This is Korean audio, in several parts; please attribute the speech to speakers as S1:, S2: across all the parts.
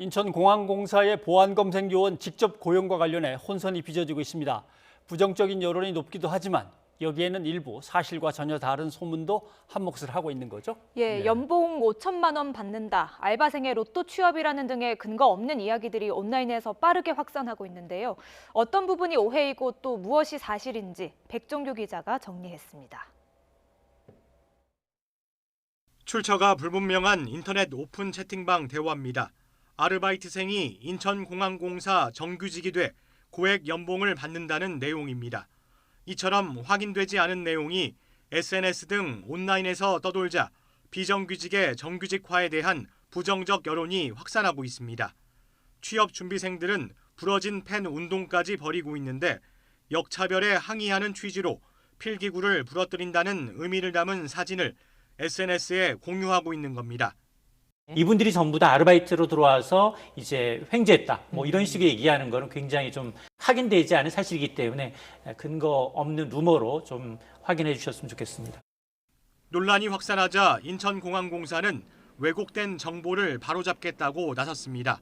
S1: 인천공항공사의 보안검색 요원 직접 고용과 관련해 혼선이 빚어지고 있습니다. 부정적인 여론이 높기도 하지만 여기에는 일부 사실과 전혀 다른 소문도 한몫을 하고 있는 거죠.
S2: 예, 연봉 5천만 원 받는다, 알바생의 로또 취업이라는 등의 근거 없는 이야기들이 온라인에서 빠르게 확산하고 있는데요. 어떤 부분이 오해이고 또 무엇이 사실인지 백종규 기자가 정리했습니다.
S3: 출처가 불분명한 인터넷 오픈 채팅방 대화입니다. 아르바이트생이 인천공항공사 정규직이 돼 고액 연봉을 받는다는 내용입니다. 이처럼 확인되지 않은 내용이 SNS 등 온라인에서 떠돌자 비정규직의 정규직화에 대한 부정적 여론이 확산하고 있습니다. 취업 준비생들은 부러진 펜 운동까지 벌이고 있는데 역차별에 항의하는 취지로 필기구를 부러뜨린다는 의미를 담은 사진을 SNS에 공유하고 있는 겁니다.
S4: 이분들이 전부 다 아르바이트로 들어와서 이제 횡재했다. 이런 식의 얘기하는 거는 굉장히 좀 확인되지 않은 사실이기 때문에 근거 없는 루머로 좀 확인해 주셨으면 좋겠습니다.
S3: 논란이 확산하자 인천공항공사는 왜곡된 정보를 바로잡겠다고 나섰습니다.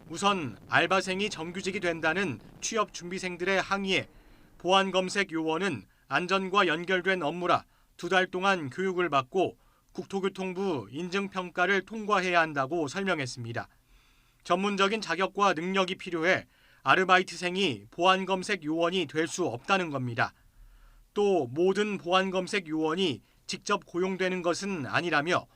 S3: 우선 알바생이 정규직이 된다는 취업 준비생들의 항의에 보안검색 요원은 안전과 연결된 업무라 2달 동안 교육을 받고 국토교통부 인증평가를 통과해야 한다고 설명했습니다. 전문적인 자격과 능력이 필요해 아르바이트생이 보안검색 요원이 될 수 없다는 겁니다. 또 모든 보안검색 요원이 직접 고용되는 것은 아니라며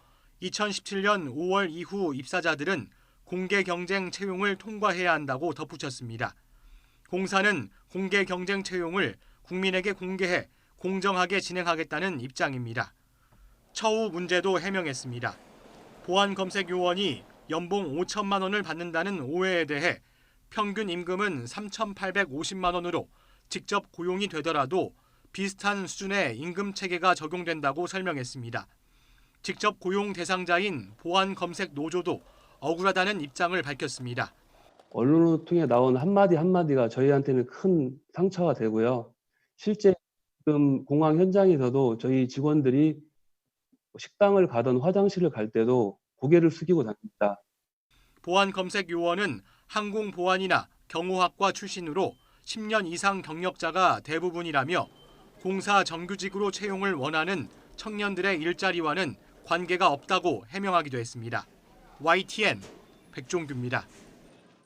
S3: 2017년 5월 이후 입사자들은 공개경쟁 채용을 통과해야 한다고 덧붙였습니다. 공사는 공개경쟁 채용을 국민에게 공개해 공정하게 진행하겠다는 입장입니다. 처우 문제도 해명했습니다. 보안검색 요원이 연봉 5천만 원을 받는다는 오해에 대해 평균 임금은 3,850만 원으로 직접 고용이 되더라도 비슷한 수준의 임금 체계가 적용된다고 설명했습니다. 직접 고용 대상자인 보안검색 노조도 억울하다는 입장을 밝혔습니다.
S5: 언론을 통해 나온 한마디 한마디가 저희한테는 큰 상처가 되고요. 실제 지금 공항 현장에서도 저희 직원들이 식당을 가든 화장실을 갈 때도 고개를 숙이고 다닙니다.
S3: 보안검색 요원은 항공보안이나 경호학과 출신으로 10년 이상 경력자가 대부분이라며 공사 정규직으로 채용을 원하는 청년들의 일자리와는 관계가 없다고 해명하기도 했습니다. YTN 백종규입니다.